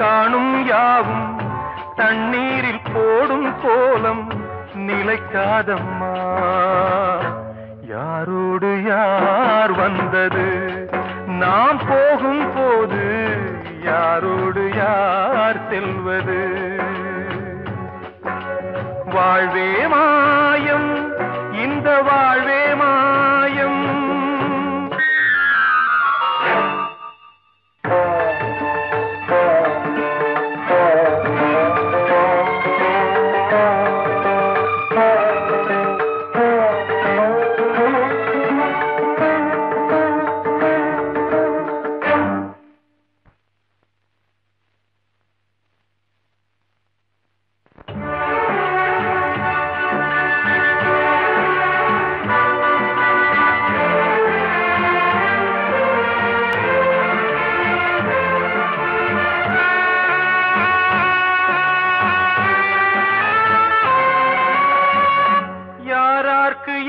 காணும் யாவும் தண்ணீரில் போடும் கோலம் நிலைக்காதம்மா. யாரோடு யார் வந்தது நாம் போகும் போது, யாரோடு யார் செல்வது? வாழ்வே மாயம், இந்த வாழ்வே மாயம்.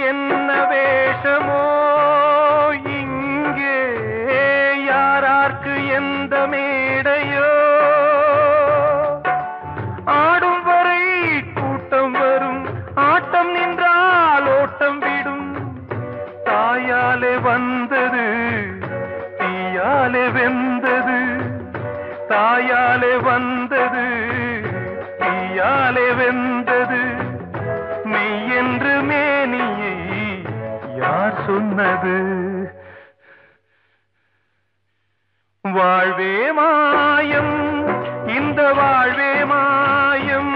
என்ன வேஷமோ இங்கே, யாரார்க்கு எந்த மேடையோ, ஆடும் வரை கூட்டம் வரும், ஆட்டம் நின்றால் ஓட்டம் விடும். தாயாலே வந்தது தீயாலே வெந்தது, தாயாலே வந்தது தீயாலே வெந்தது. மெய் என்று மேனியை யார் சொன்னது? வாழ்வே மாயம், இந்த வாழ்வே மாயம்.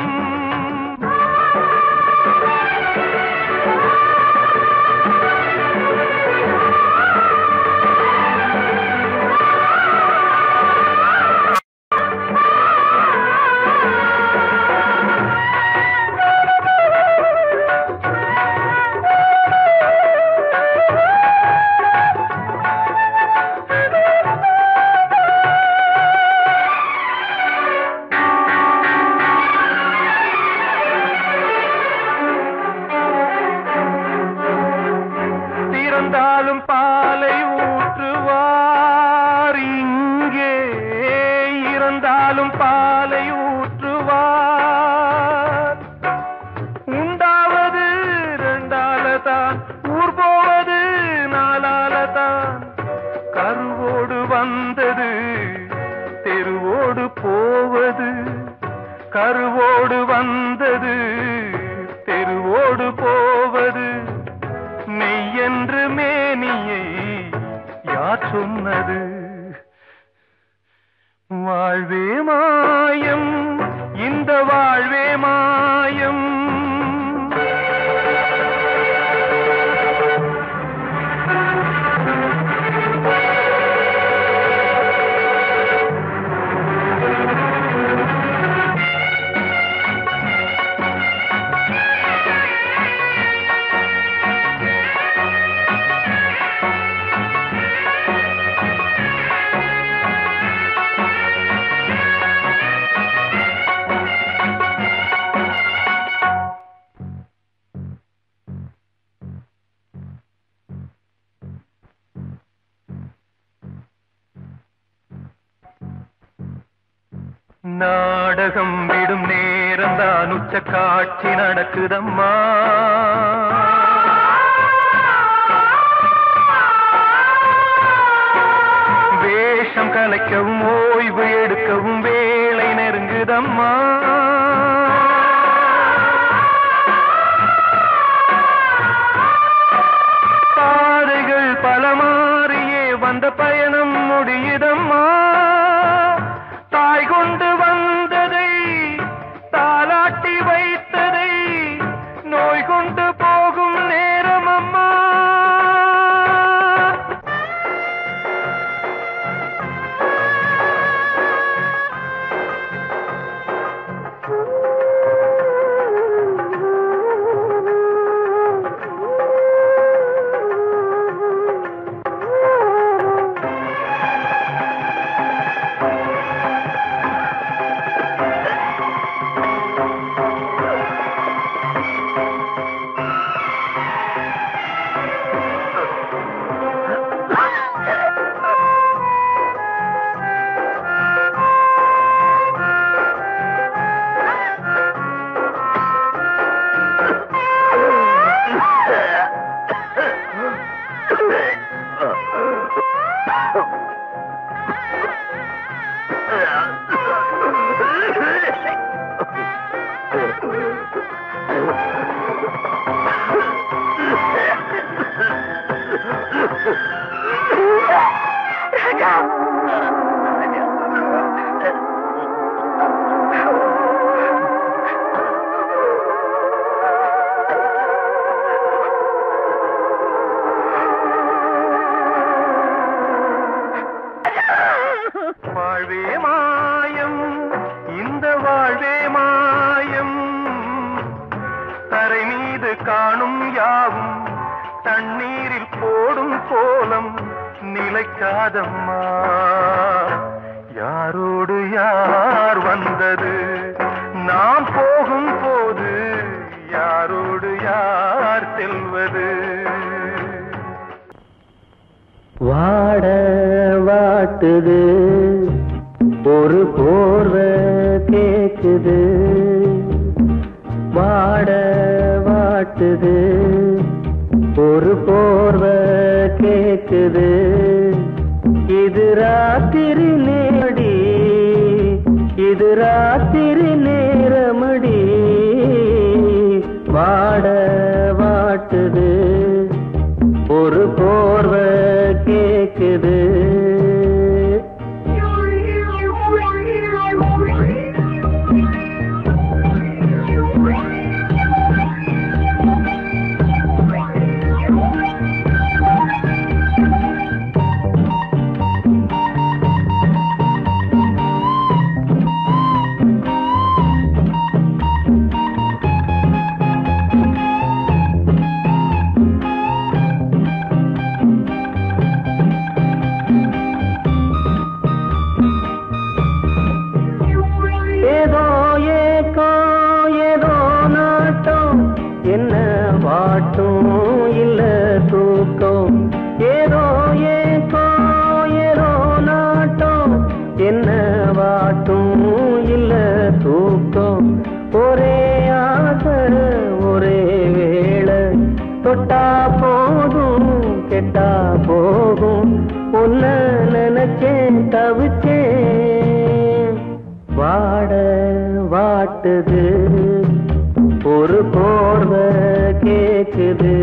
இறந்தாலும் பாலை ஊற்றுவார் இங்கே, இறந்தாலும் பாலை ஊற்றுவார். உண்டாவது ரெண்டாலதான், ஊர் போவது நாலாலதான். கருவோடு வந்தது தெருவோடு போவது, கருவோடு வந்தது தெருவோடு போவது. மெய் என்று மேனியை யார் சொன்னது? வாழ்வே மாயம், இந்த வாழ்வே மாயம். நாடகம் விடும் நேரம் தான், உச்ச காட்சி நடக்குதம்மா. வேஷம் கலைக்கவும் ஓய்வு எடுக்கவும் வேளை நெருங்குதம்மா. பாதைகள் பல மாறியே வந்த பயணம் முடியுதம்மா. தாய் கொண்டு வந்ததை தாலாட்டி வைத்ததை நோய் கொண்டு போகும் நேரம் அம்மா. வாழ்வே மாயம், இந்த வாழ்வே மாயம், தரை மீது காணும் யாவும் தண்ணீரில் போடும் கோலம் நிலைக்காதம்மா. யாரோடு யார் வந்தது நாம் போகும் போது, யாரோடு யார் செல்வது? வாட வாட்டுது ஒரு போர்வை கேக்குது, வாட வாட்டுது ஒரு போர்வை கேக்குது. இது ராத்திரி நேரடி, இது ராத்திரி நேரமடி, வாட வாட்டுது ஒரு போர்வை கேக்குது. என்ன வாட்டும் இல்ல தூக்கம், ஏதோ ஏக்கோ ஏதோ நாட்டம், என்ன வாட்டும் இல்ல தூக்கம். ஒரே ஆசை ஒரே வேளை, தொட்டா போதும் கெட்டா போகும், உன்ன நினைச்சேன் தவிச்சேன். வாட வாட்டுது ஒரு போர்வை கேக்குது.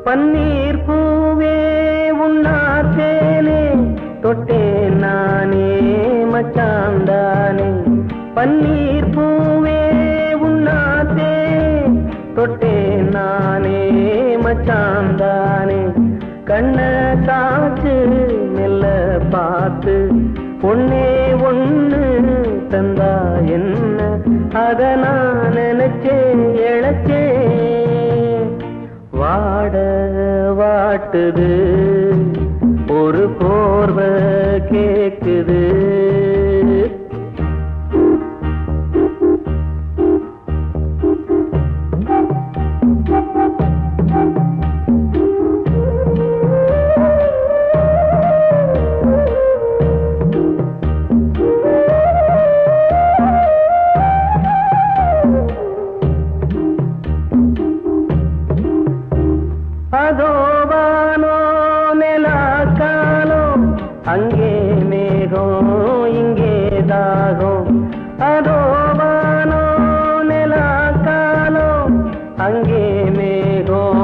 பன்னீர் பூவே உன்னாத்தேனே தொட்டேன் நானே மச்சாந்தானே. பன்னீர் பூவே உன்னாத்தே தொட்டேன் நானே மச்சாந்தானே. கண்ண காற்று மெல்ல பார்த்து ஒன்னே ஒண்ணு தந்தா என்ன, அத நான் நினைச்சேன் இழைச்சேன். வாட வாட்டுது ஒரு போர்வை கேக்குது. அதோ வானோ நிலாக்காலோ, அங்கே மேகம் இங்கே தாகம். அதோ வானோ நிலாக்காலோ, அங்கே மேகம்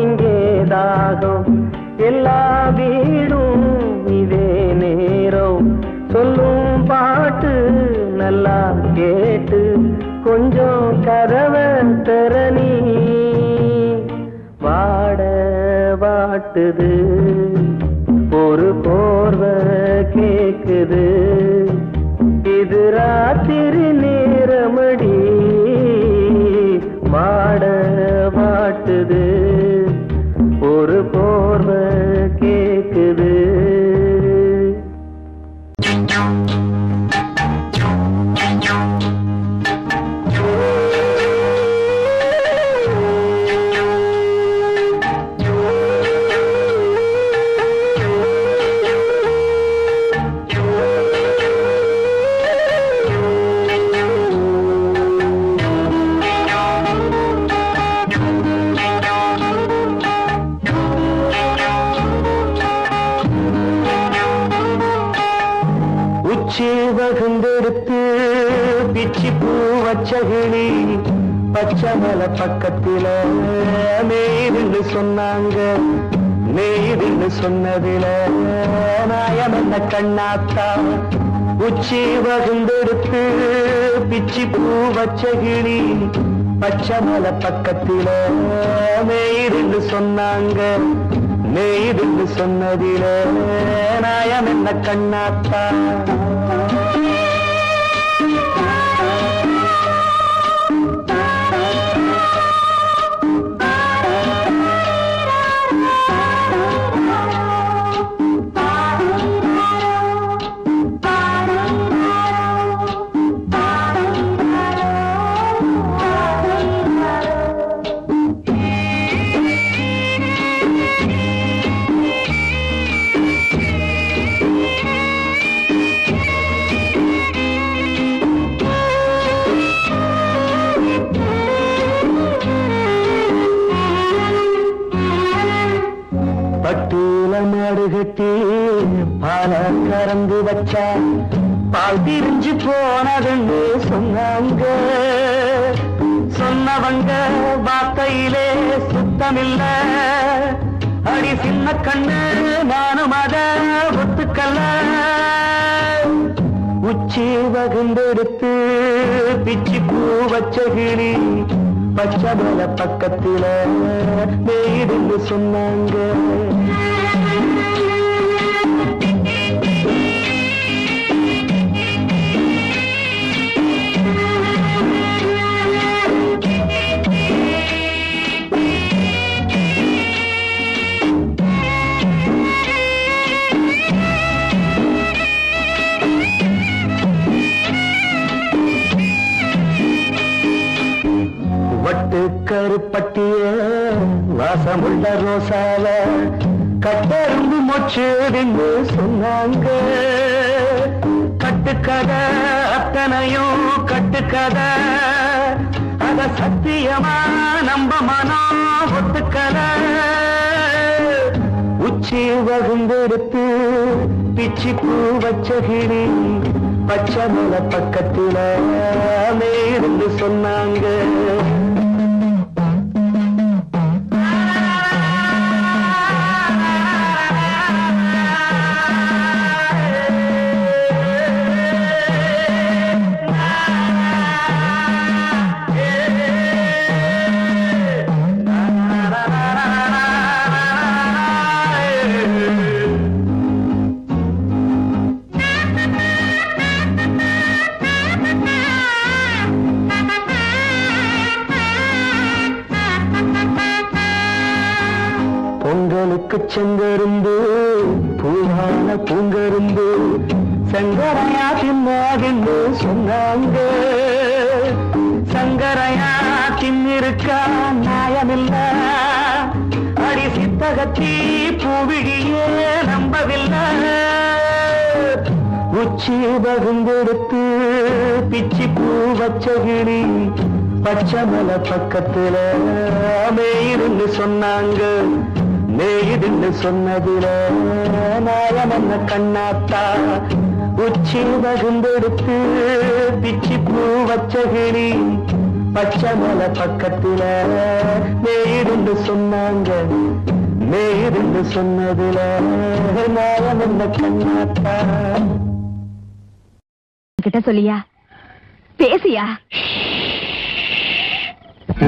இங்கே தாகம். எல்லா வீடும் இதே நேரம், சொல்லும் பாட்டு நல்லா கேட்டு கொஞ்சம் கதவை திறனி. வாட வாட்டுது ஒரு போர்வை கேக்குது. இது ராத்திரி நேரமடி, வாட வாட்டுது ஒரு போர்வை பிச்சி பூ வச்ச கிளி பச்சை மலை பக்கத்தில மேய்துன்னு சொன்னாங்க. மேய்துன்னு சொன்னதில நாயம் என்ன கண்ணாத்தா உச்சி வகுந்தெடுத்து பிச்சி பூ வச்ச கிளி பச்சை மலை பக்கத்தில மேய்துன்னு சொன்னாங்க. மேய்துன்னு சொன்னதில நாயம் என்ன கண்ணாத்தா. பட்டுல மாடு கட்டி பால கறந்து வச்சா பால் திரிஞ்சு போனதுன்னு சொன்னாங்க. சொன்னவங்க வார்த்தையிலே சுத்தமில்ல. அடி சின்ன கண்ணு நானும் அத ஒத்துக்கல்ல. உச்சி வகுந்தெடுத்து பிச்சி பூ வச்ச கிளி பச்சை மலை பக்கத்தில மேய்துன்னு சொன்னாங்க. வட்டு கருப்பட்டிய வாசமுள்ள ரோசால கட்டரும்பு மொச்சுன்னு சொன்னாங்க. கட்டுக்கதை அத்தனையும் கட்டுக்கதை அத சத்தியமா நம்ப மனம் ஒத்துக்கதை. உச்சி வகுந்தெடுத்து பிச்சி பூ வச்ச கிளி பச்சை மலை பக்கத்தில மேய்துன்னு சொன்னாங்க. பொங்கலுக்கு செங்கரும்பு பூவான பூங்கரும்பு சங்கரையா தின்னாகின்னு சொன்னாங்க. சங்கரையா தின்னிருக்கா நியாயமில்ல. அடி சித்தகத்தி பூவிழியே நம்பவில்லை. உச்சி வகுந்தெடுத்து பிச்சி பூ வச்ச கிளி பச்சை மலை பக்கத்தில மேய்துன்னு சொன்னாங்க. மேய்துன்னு சொன்னதில நாயம் என்ன கண்ணாத்தா உச்சி வகுந்தெடுத்து பிச்சி பூ வச்ச கிளி பச்சை மலை பக்கத்தில மேய்துன்னு சொன்னாங்க. மேய்துன்னு சொன்னதில நாயம் என்ன கண்ணாத்தா. கிட்ட சொல்லியா பேசியா?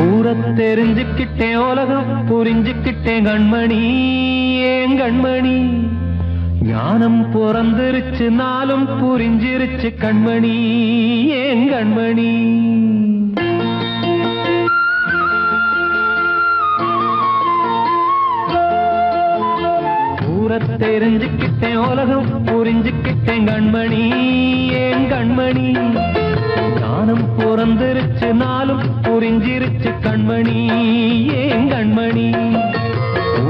ஊரை தெரிஞ்சுக்கிட்டேன் உலகம் புரிஞ்சுக்கிட்டேன் கண்மணி ஏன் கண்மணி. ஞானம் பிறந்திருச்சு நாளும் புரிஞ்சிருச்சு கண்மணி ஏன் கண்மணி. ஊரை தெரிஞ்சுக்கிட்டேன் உலகம் புரிஞ்சுக்கிட்டேன் கண்மணி ஏன் கண்மணி. ஞானம் பிறந்திருச்சு நாளும் புரிஞ்சிருச்சு கண்மணி ஏன் கண்மணி.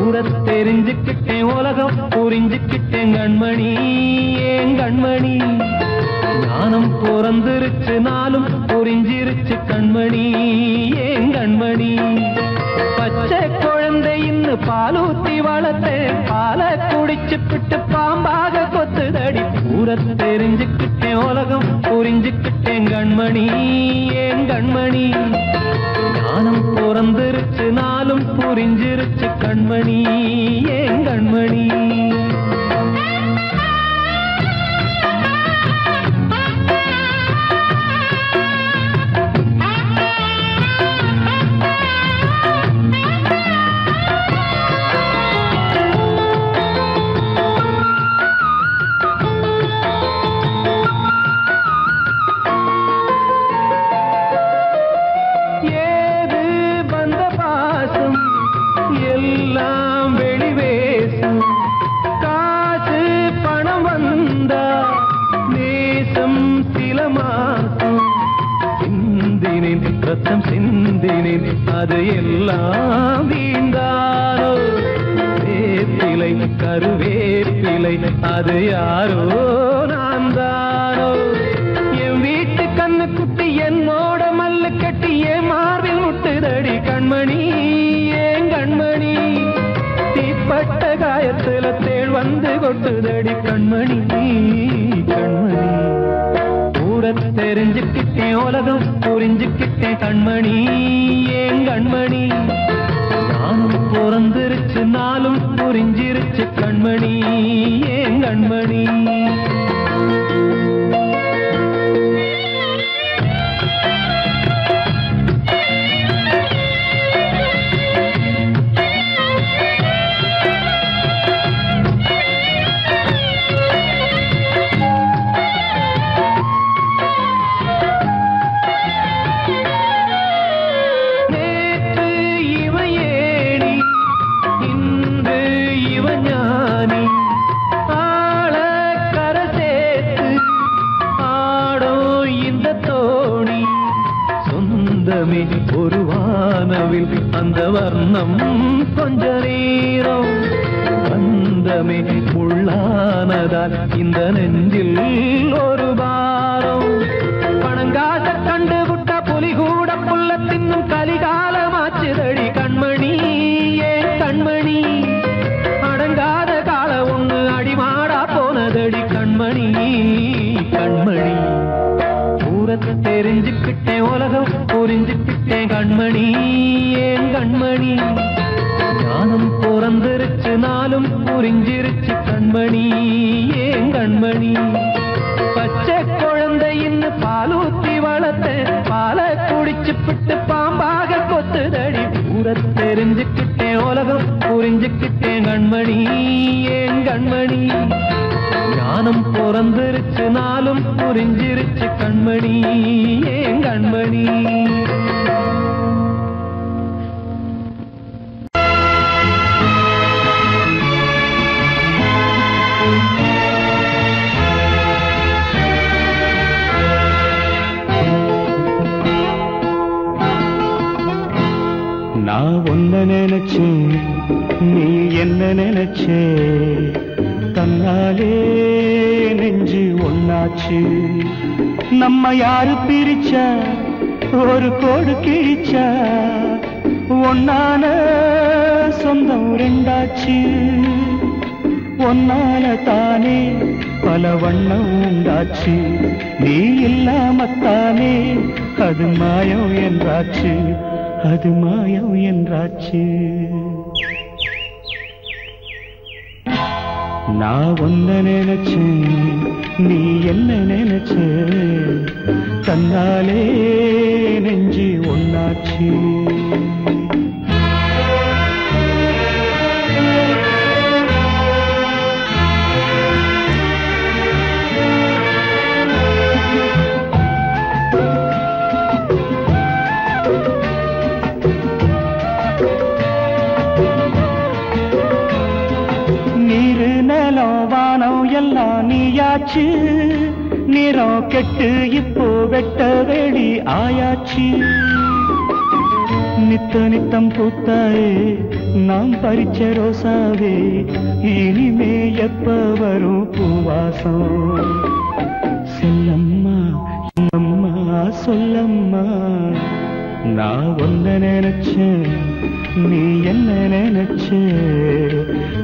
ஊரை தெரிஞ்சுக்கிட்டேன் உலகம் புரிஞ்சுக்கிட்டேன் கண்மணி ஏன் கண்மணி. ஞானம் பிறந்திருச்சு நாளும் புரிஞ்சிருச்சு கண்மணி ஏன் கண்மணி பச்சை குழந்தை இன்னும் பாலூத்தி வளர்த்து பால குடிச்சு பிட்டு பாம்பாக கொத்துதடி பூர தெரிஞ்சுக்கிட்டேன் உலகம் புரிஞ்சுக்கிட்டேன் கண்மணி ஏன் கண்மணி ஞானம் பிறந்திருச்சு நாளும் புரிஞ்சிருச்சு கண்மணி ஏன் கண்மணி ரத்தம் சிந்தினேன் அது எல்லாம் வீண்டானோ வேப்பிலை கருவேப்பிலை அது யாரோ நான் தானோ என் வீட்டு கண்ணு குட்டி என்னோட மல்லு கட்டி என் மார்பில் முட்டுதடி கண்மணி ஏன் கண்மணி தீப்பட்ட காயத்துல தேள் வந்து கொட்டுதடி கண்மணி கண்மணி தெரிஞ்சுக்கிட்டேன் உலகம் புரிஞ்சுக்கிட்டேன் கண்மணி ஏன் கண்மணி நானும் பிறந்திருச்சு நாளும் புரிஞ்சிருச்சு கண்மணி ஏன் கண்மணி ஒரு வானவில் அந்த வர்ணம் கொஞ்ச நேரம் பந்தமே உள்ளானதால் இந்த நெஞ்சில் ஒரு பாரம் பணங்காச கண்டு விட்ட புலி கூட புல்ல தின்னும் கலிகாலமாச்சுதடி கண்மணி ஏன் கண்மணி அடங்காத கால ஒண்ணு அடிமாடா போனதடி கண்மணி கண்மணி தெரிஞ்சுக்கிட்டேன் உலகம் புரிஞ்சுக்கிட்டேன் கண்மணி ஏன் கண்மணி ஞானம் பிறந்திருச்சு நாளும் புரிஞ்சிருச்சு கண்மணி ஏன் கண்மணி பச்சை குழந்தை இன்னும் பாலூத்தி வளர்த்த பால குடிச்சு பிட்டு பாம்பாக கொத்துதடி பூர தெரிஞ்சுக்கிட்டேன் உலகம் புரிஞ்சுக்கிட்டேன் கண்மணி ஏன் கண்மணி ஞானம் பிறந்திருச்சு நாளும் புரிஞ்சிருச்சு கண்மணி ஏன் கண்மணி நான் ஒன்ன நினைச்சேன் நீ என்ன நினைச்சே தன்னாலே நெஞ்சு ஒன்னாச்சு நம்ம யாரு பிரிச்சா ஒரு கோடு கிழிச்சா ஒன்னான சொந்தம் ரெண்டாச்சு ஒன்னால தானே பல வண்ணம் உண்டாச்சு நீ இல்லாமத்தானே அது மாயம் என்றாச்சு அது மாயம் என்றாச்சு நான் ஒன்ன நினைச்சேன் நீ என்ன நினைச்ச தன்னாலே நெஞ்சு ஒன்னாச்சு எல்லாம் நீயாச்சு நிறம் கெட்டு இப்போ வெட்ட வெளி ஆயாச்சு நித்த நித்தம் பூத்தாயே நாம் பறிச்ச ரோசாவே இனிமே எப்ப வரும் பூவாசம் செல்லம் சொல்லம்மா நான் ஒன்ன நினைச்சேன் நீ என்ன நினைச்ச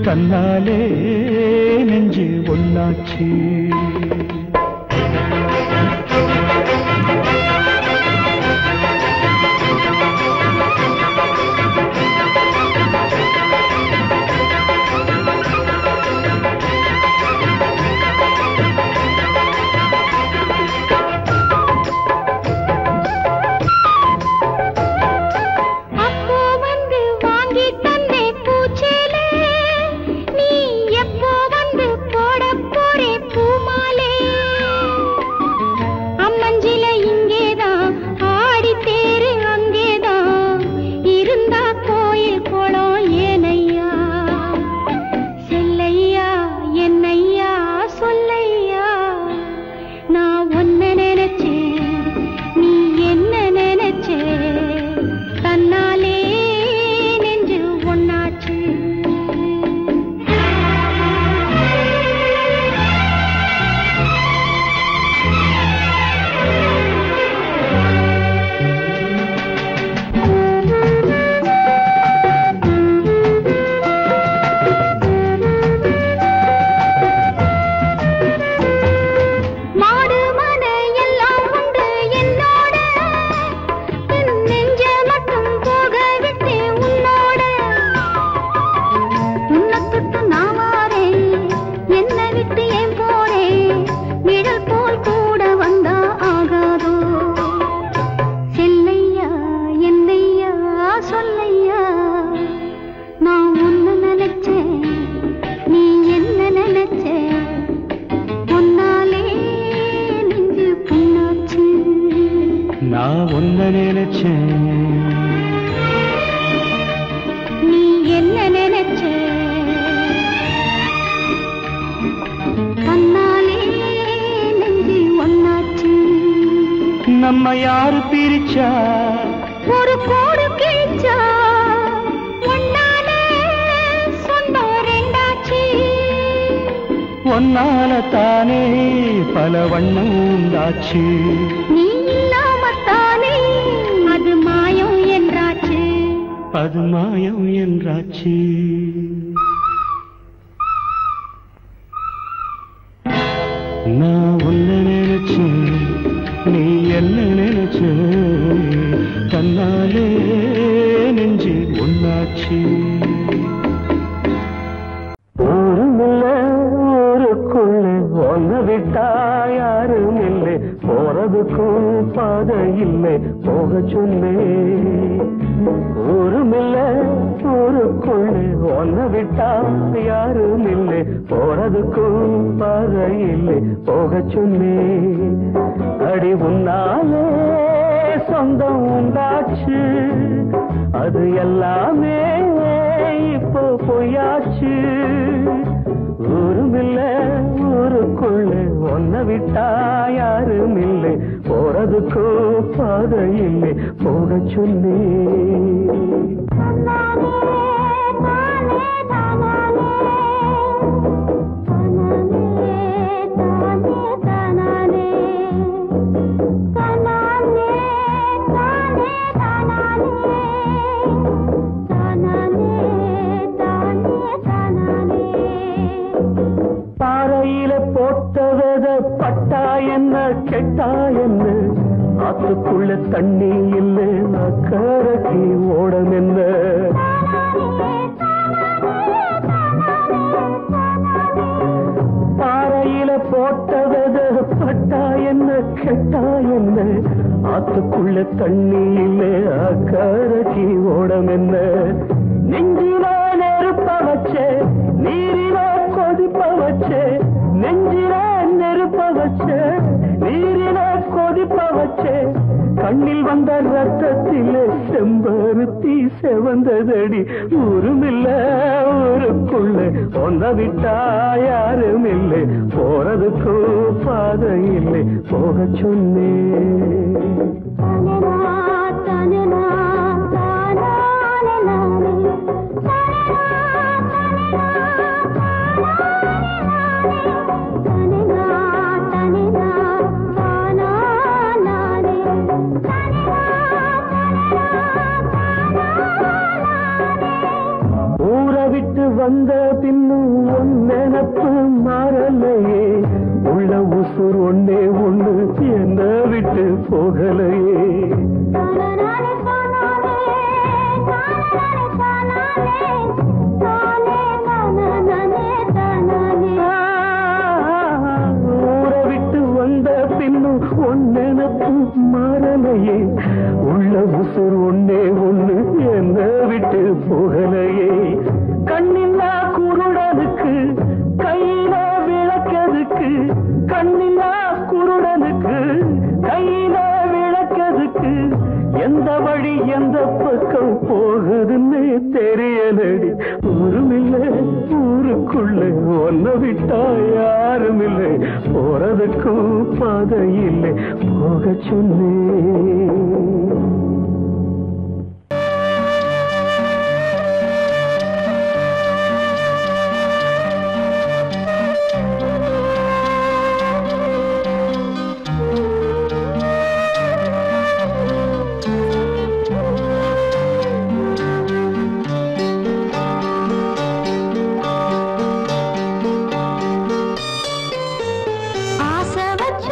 தன்னாலே நெஞ்சு ஒன்னாச்சு நம்ம யாரு பிரிச்சா ஒரு கோடு கிழிச்சா ஒன்னாலே சொந்தம் ரெண்டாச்சு ஒன்னால தானே பல வண்ணம் உண்டாச்சு நீ இல்லாமத்தானே அது மாயம் என்றாச்சு அது மாயம் என்றாச்சு நான் உன்னை நினைச்சேன் நீ என்ன நினைச்ச தன்னாலே நெஞ்சு ஒன்னாச்சு ஊருமில்ல ஊருக்குள்ள ஒன்ன விட்டா யாரும் இல்லை போறதுக்கும் பாதை இல்லை போக சொன்னே ஊருமில்ல ஊருக்குள்ள ஒன்ன விட்டா யாரும் இல்லை போறதுக்கும் பாதை இல்லை போக சொன்னே அடி உன்னாலே சொந்தம் உண்டாச்சு அது எல்லாமே இப்போ பொய்யாச்சு ஊருமில்ல ஊருக்குள்ள ஒன்ன விட்டா யாரும் இல்லை போறதுக்கோ பாதை இல்லை போக சொன்னே பட்டா என்ன கெட்டா என்ன ஆத்துக்குள்ள தண்ணி இல்லை அக்கறைக்கு ஓடம் என்ன பாறையில போட்டவத பட்டா என்ன கெட்டா என்ன ஆத்துக்குள்ள தண்ணி இல்லை அக்கறைக்கு ஓடம் என்ன நெஞ்சில நெருப்ப வச்சே நீரில கொதிப்ப வச்சே நெஞ்சில நெருப்ப வச்சே நீரில கொதிப்ப வச்சே கண்ணில் வந்த ரத்தத்திலே செம்பருத்தி செவந்ததடி ஊருமில்ல ஊருக்குள்ள ஒன்ன விட்டா யாரும் இல்லை போறதுக்கு பாதை இல்லை போக சொன்னே வந்த பின்னும் உன் நினப்பு மாறலையே உள்ள உசுர் ஒன்னே ஒண்ணு என்ன விட்டு போகலையே ஊரை விட்டு வந்த பின்னும் உன் நினப்பு மாறலையே உள்ள உசுர் ஒன்னே ஒண்ணு என்ன விட்டு போகலையே கண்ணில்லா குருடனுக்கு கையில விளக்கதுக்கு கண்ணில்லா குருடனுக்கு கையில விளக்கதுக்கு எந்த வழி எந்த பக்கம் போகுதுன்னு தெரியலடி ஊருமில்லை ஊருக்குள்ள ஒன்ன விட்டா யாரும் இல்லை போறதுக்கும் பாதை இல்லை போக சொன்னேன் ஆசை வச்ச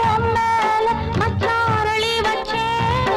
உன் மேல மச்சாரளி வச்சேன்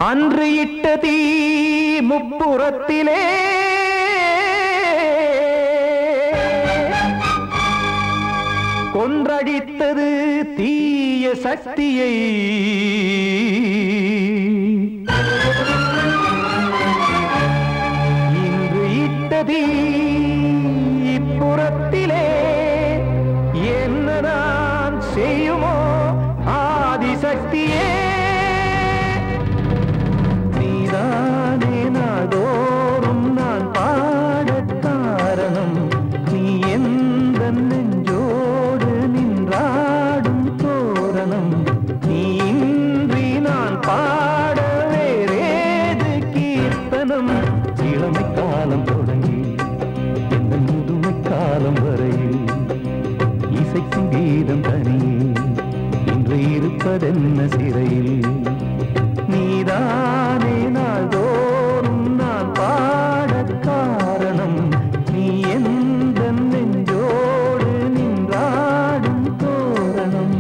அன்று இட்ட தீ முப்புறத்திலே கொன்றடித்தது தீய சக்தியை. இன்று இட்ட தீ இப்புறத்திலே என்ன நான் செய்யுமோ ஆதிசக்தியே. நீதானே நாடோறும் நான் பாட காரணம். நீ எந்த நெஞ்சோடு நின்றாடும் தோரணம். நீ இன்றி நான் பாட வேறேது கீர்த்தனம். இளமை காலம் தொடங்கி எந்த முதுமை காலம் வரையில் இசைக்கும் கீதம் தனியே இன்று இருப்பதென்ன சிறையில். நீதானே நாள்தோறும் நான் பாட காரணம். நீ எந்த நெஞ்சோடு நின்றாடும் தோரணம்.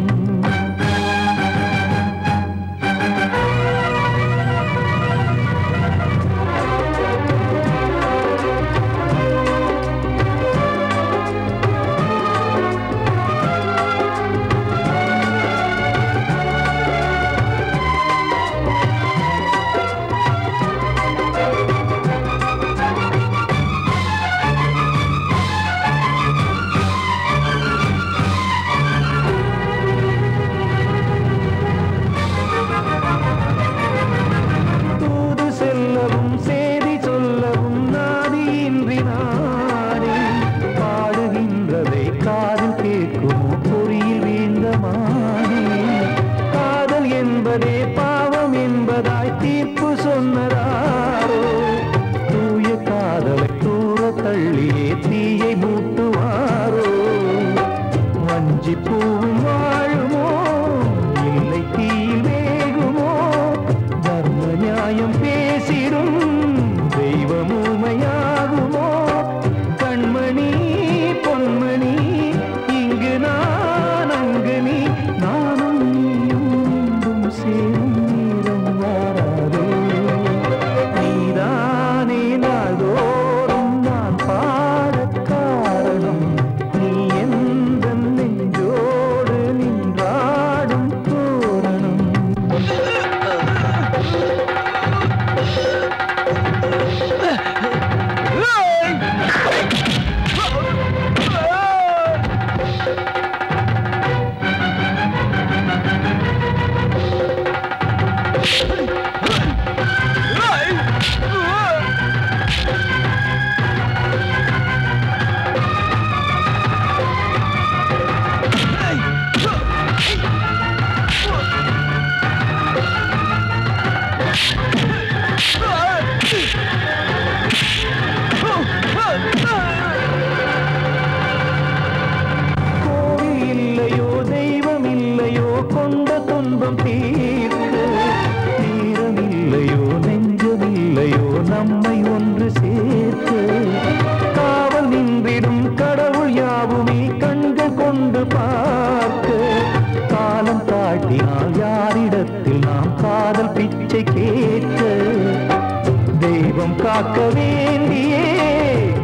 காக்க வேண்டியே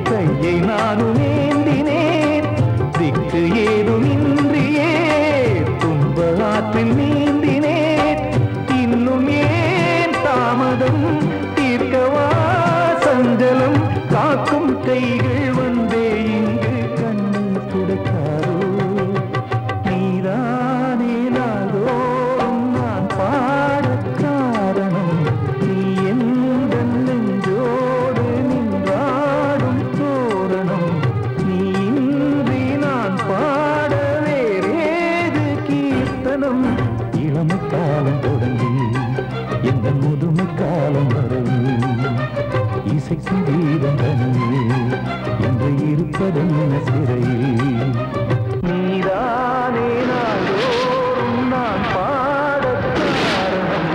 கையை நானும் ஏந்தினேன். திக்கு ஏதுமின்றியே துன்ப ஆற்றில் நீந்தினேன். இன்னும் ஏன் தாமதம் தீர்க்கவா சஞ்சலம் காக்கும் கைகள் வந்தே இங்கு கண்ணீர் துடைக்காரோ. நீதானே நாள்தோறும் நான் பாட காரணம். நீ எந்த நெஞ்சோடு நின்றாடும் தோரணம். நீ இன்றி நான் பாட வேறேது கீர்த்தனம். இளமை காலம் தொடங்கி எந்த முதுமை காலம் வரையில் இசைக்கும் கீதம் தனியே இன்று இருப்பதென்ன சிறையில். நீதானே நாள்தோறும் நான் பாட காரணம்.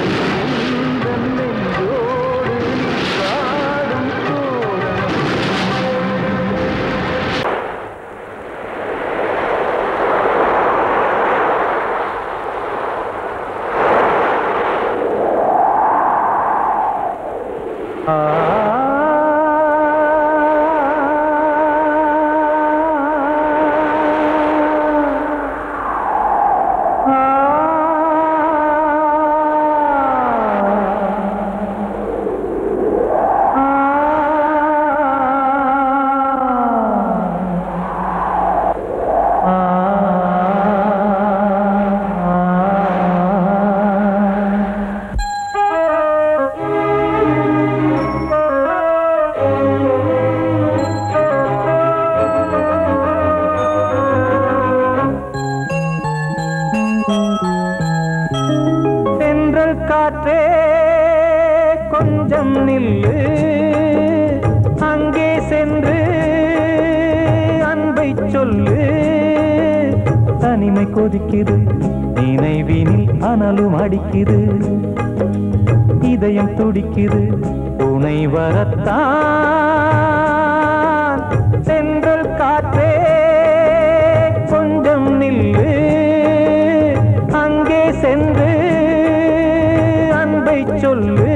எந்த நெஞ்சோடு நின்றாடும் தோரணம். காற்றே கொஞ்சம் நில்லு அங்கே சென்று அன்பை சொல்லு தனிமை கொதிக்குது நினைவினில் அனலும் அடிக்குது இதயம் துடிக்குது துணை வரத்தான் சென்றல் காற்றே கொஞ்சம் நில்லு அங்கே சென்று அன்பை சொல்லு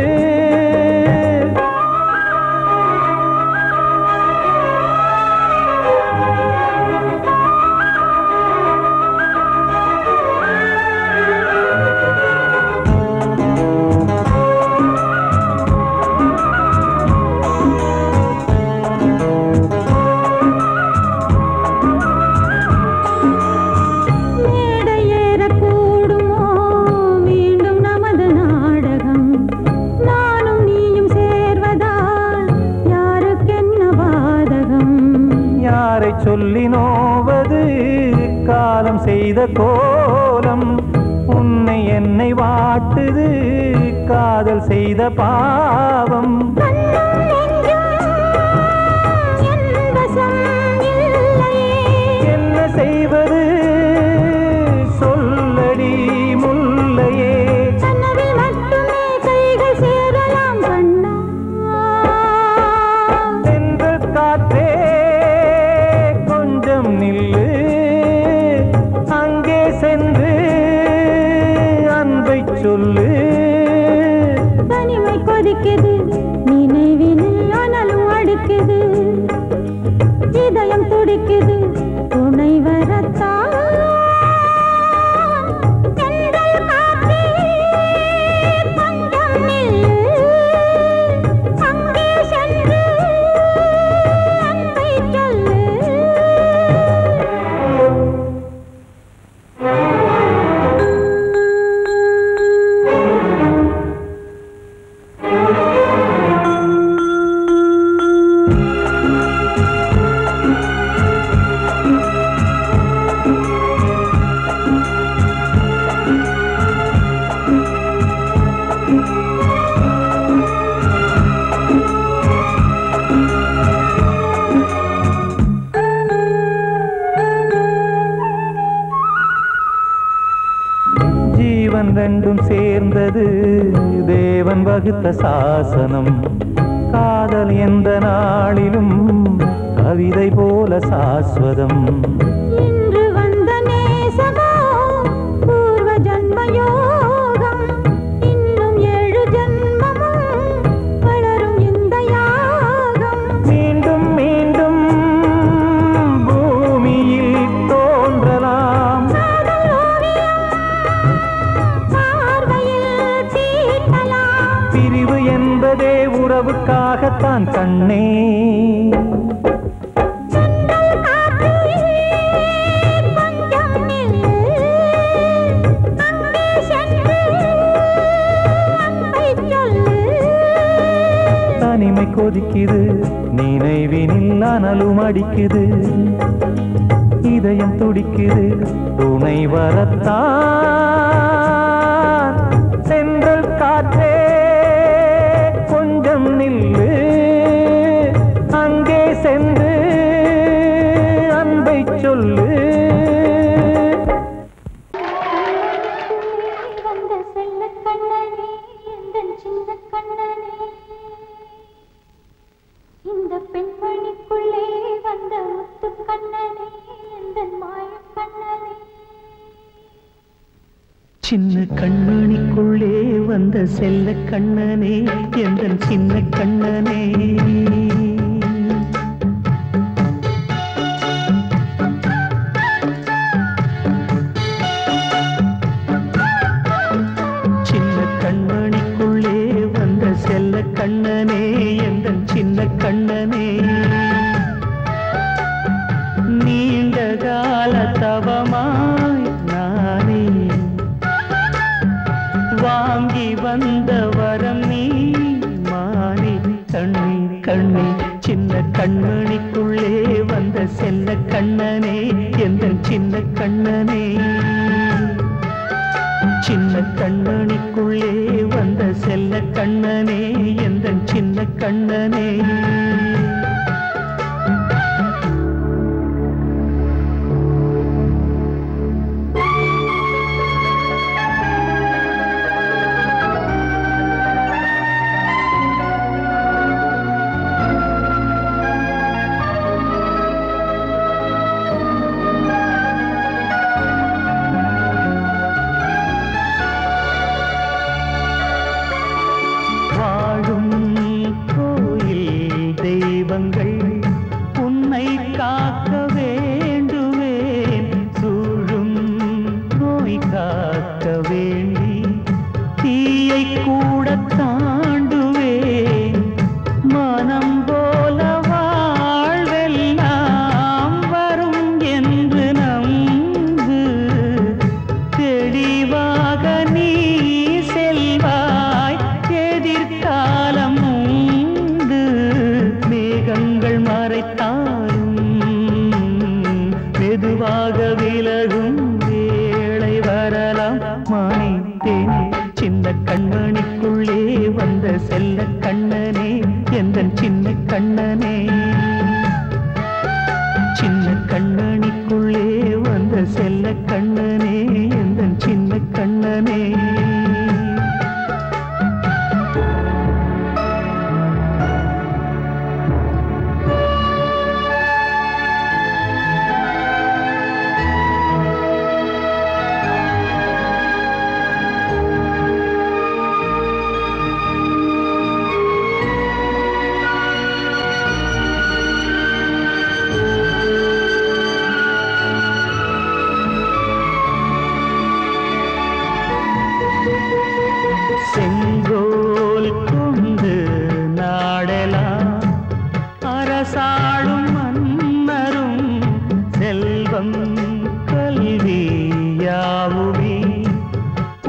சொல்லி நோவது காலம் செய்த கோலம் உன்னை என்னை வாட்டுது காதல் செய்த பாவம் என்ன செய்வது சொல்லடி முல்லையே சென்று காற்றே நில்லு அங்கே சென்று அன்பை சொல்லு தனிமை கொதிக்குது நினைவினில் அனலும் அடிக்குது இதயம் துடிக்குது துணை வரத்தான் ரெண்டும் சேர்ந்தது தேவன் வகுத்த சாசனம் காதல் எந்த நாளிலும் கவிதை போல சாஸ்வதம் இன்று வந்த நேசமோ பூர்வ ஜன்மயோகம் இன்னும் 7 ஜன்மமும் வளரும் இந்த யாகம் மீண்டும் மீண்டும் பூமியில் தோன்றலாம் பிரிவு என்பதே உறவுக்காகத்தான் கண்ணே தனிமை கொதிக்குது நினைவினில் அனலும் அடிக்குது இதயம் துடிக்குது துணை வரத்தான் சென்றல் காற்றே கொஞ்சம் நில்லு அங்கே சென்று அன்பை சொல்லு வந்த செல்ல கண்ணனே எந்தன் சின்ன கண்ணனே இந்த பெண்மணிக்குள்ளே வந்த முத்து கண்ணனே எந்தன் மாய கண்ணனே சின்ன கண்மணிக்குள்ளே வந்த செல்ல கண்ணனே எந்தன் சின்ன கண்ணனே சின்ன கண்மணிக்குள்ளே வந்த செல்ல கண்ணனே எந்தன் சின்ன கண்ணனே நீண்ட கால தவமாய் நானே வாங்கி வந்த வரம் நீ மானே கண்ணே கண்ணே சின்ன கண்மணிக்குள்ளே வந்த செல்ல கண்ணனே எந்தன் சின்ன கண்ணனே சின்ன கண்மணிக்குள்ளே கண்ணனே எந்தன் சின்ன கண்ணனே. உன்னை காக்க வேண்டுவேன், சூழும் நோய் காக்க வேண்டி தீயை கூட தாண்டுவேன். மனம் போல வாழ்வெல்லாம் வரும் என்று நம்பு, தெளிவாக நீ செல்வாய், எதிர்காலம் உண்டு. மேகங்கள் மறைத்தாலும் மெதுவாக விலகும் வேளை வரலாம். மானே தேனே சின்ன கண்மணிக்குள்ளே வந்த செல்ல கண்ணனே எந்தன் சின்ன கண்ணனே. சின்ன கண்ணனிக்குள்ளே வந்த செல்ல கண்ணனே எந்தன் சின்ன கண்ணனே. செங்கோல் கொண்டு நாடலாம் அரசாளும் மன்னரும், செல்வம் கல்வி யாவுமே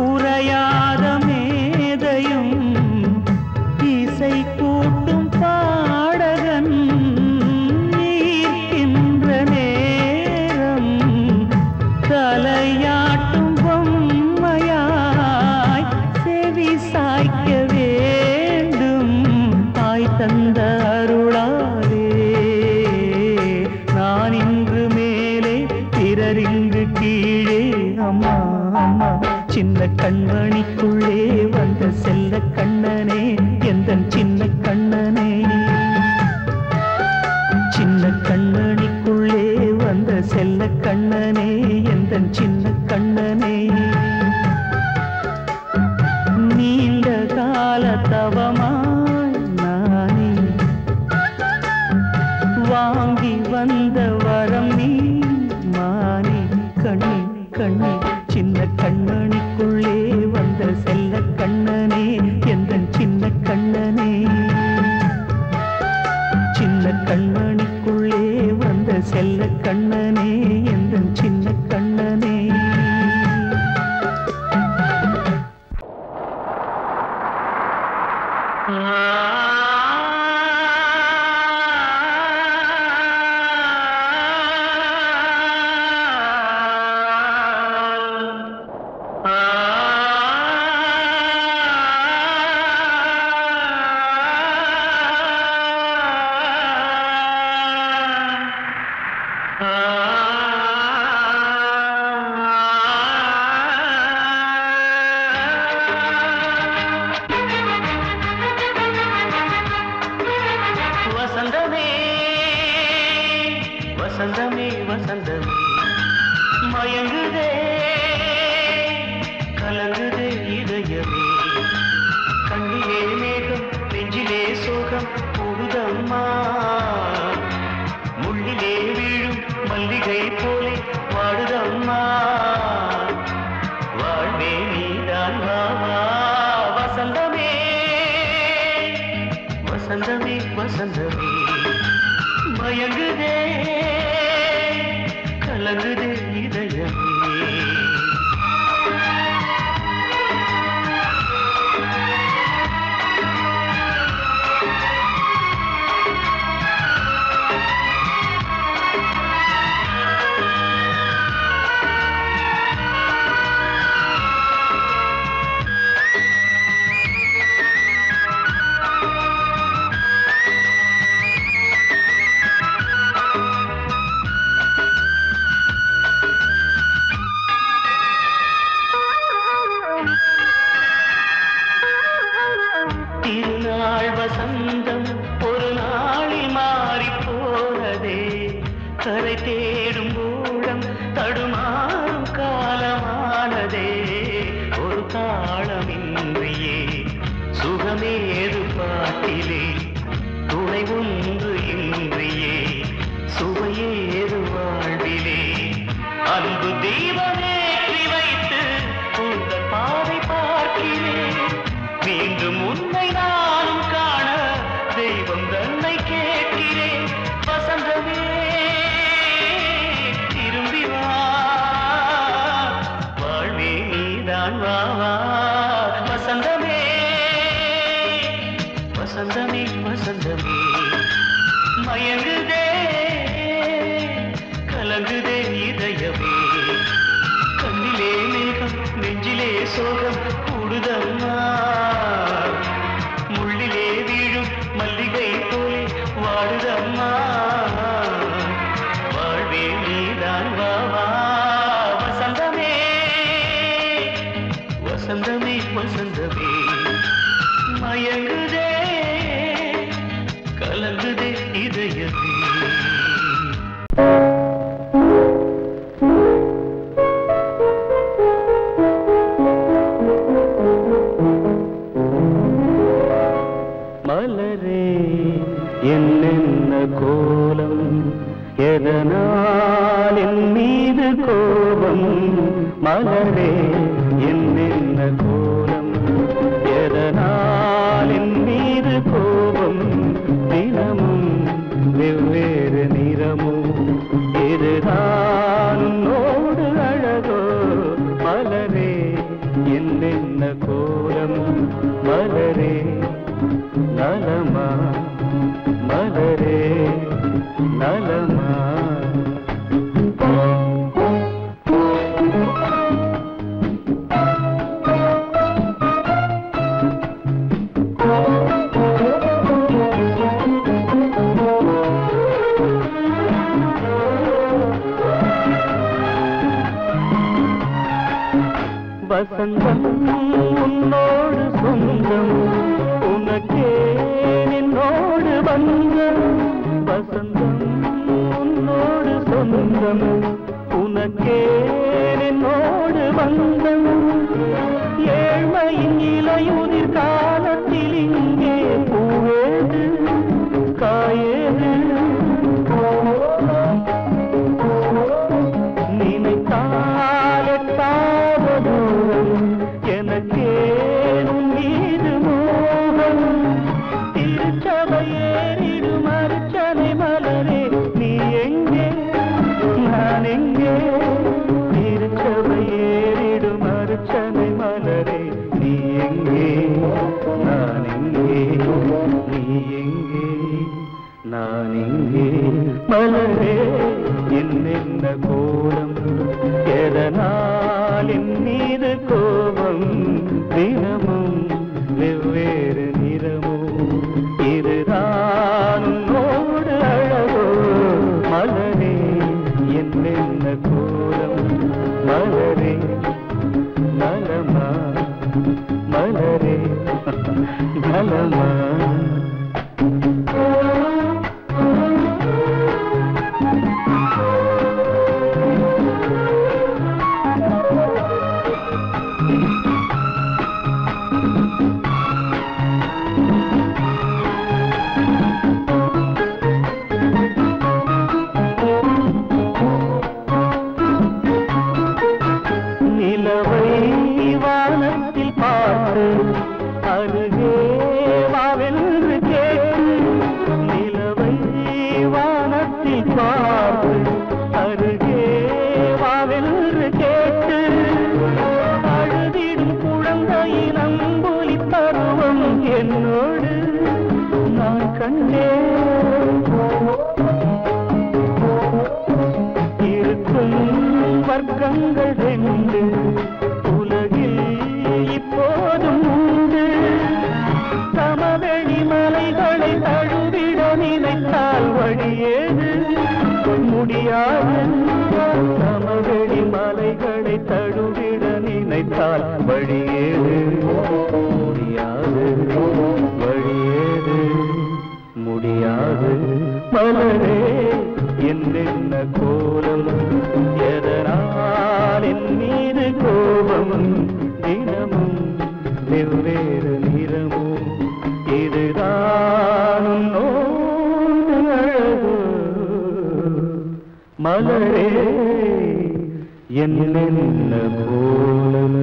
உரையாத மேதையும், இசை கூட்டும் பாடகன் ஈர்க்கின்ற நேரம், தலையாட்டும் பொம்மையாய் செவி சாய்க்க வேண்டும். தாய் தந்த அருளாலே நான் இன்று மேலே பிறர் இங்கு கீழே. அம்மா அம்மா சின்ன கண்மணிக்குள்ளே வந்த செல்ல கண்ணனே எந்தன் சின்ன கண்ணனே. சின்ன கண்ணனிக்குள்ளே வந்த செல்ல கண்ணனே எந்தன் சின்ன கண்ணனே. நீண்ட கால தவமாய் நானே வாங்கி வந்த வரம் நீ மானே. கண்ணே கண்ணே சின்ன கண்ணனிக்குள்ளே வந்த செல்ல கண்ணனே எந்தன் சின்ன கண்ணனே. சின்ன கண்ணனிக்குள்ளே வந்த செல்ல கண்ணனே எந்தன் சின்ன கண்ணனே. வசந்தமே வசந்தமே வசந்தமே மயங்குதே கலங்குதே இதயமே. கண்ணிலே மேகம் நெஞ்சிலே சோகம் கூடுதம்மா, முள்ளிலே வீழும் மல்லிகை போலே வாடுதம்மா. வாழ்வே நீதான் வாவா. வசந்தமே வசந்தமே வசந்தமே மயங்குதே கலங்குதே இதயமே. நீதான் வா வா வசந்தமே வசந்தமே வசந்தமே மயங்குதே கலங்குதே இதயமே கண்ணிலே மேகம் நெஞ்சிலே சோகம் கூடுதம்மா முள்ளிலே வீழும் மல்லிகை போலே வாடுதம்மா வாழ்வே நீதான் வா வா வசந்தமே வசந்தமே வசந்தமே மயங்குதே கலங்குதே இதயமே மலரே என்னென்ன கோலம் எதனால் என் மீது கோபம் மலரே என்னென்ன கோலம் எதனால் என் மீது கோபம் தினமும் வெவ்வேறு நிறமும் இதுதான் உன்னோடு அழகோ மலரே என்னென்ன கோலம் மலரே நலமா மலரே நலமா வசந்தம் உன்னோடு சொந்தம் உனக்கே நின்னோடு பந்தம் வசந்தம் உன்னோடு சொந்தம் உனக்கே நின்னோடு பந்தம் ஏழ்மையின் இலையுதிர் காலத்தில் இங்கே பூவேது காயேது நினைத்தால் எட்டாவது எனக்கே உன் மீது மோகம் திருச்சபையேறிடும் அர்ச்சனை மலரே நீ எங்கே நான் எங்கே திருச்சபையேறிடும் அர்ச்சனை மலரே நீ எங்கே நான் எங்கே நீ எங்கே நான் எங்கே மலரே என்னென்ன கோலம் எதனால் என் மீது கோபம் தினமும் வெவ்வேறு நிறமும் இதுதான் உன்னோடு அழகோ மலரே என்னென்ன கோலம் மலரே நலமா மலரே நலமா வர்க்கங்கள் ரெண்டு உலகில் இப்போதும் உண்டு சமவெளி மலைகளை தழுவிட நினைத்தால் வழியேது முடியாது சமவெளி மலைகளை தழுவிட நினைத்தால் வழியேது முடியாது வழியேது முடியாது மலரே என்னென்ன கோலம் எதனால் என் மீது கோபம் தினமும் வெவ்வேறு நிறமும் இதுதான் உன்னோடு அழகு மலரே என்னென்ன கோலம்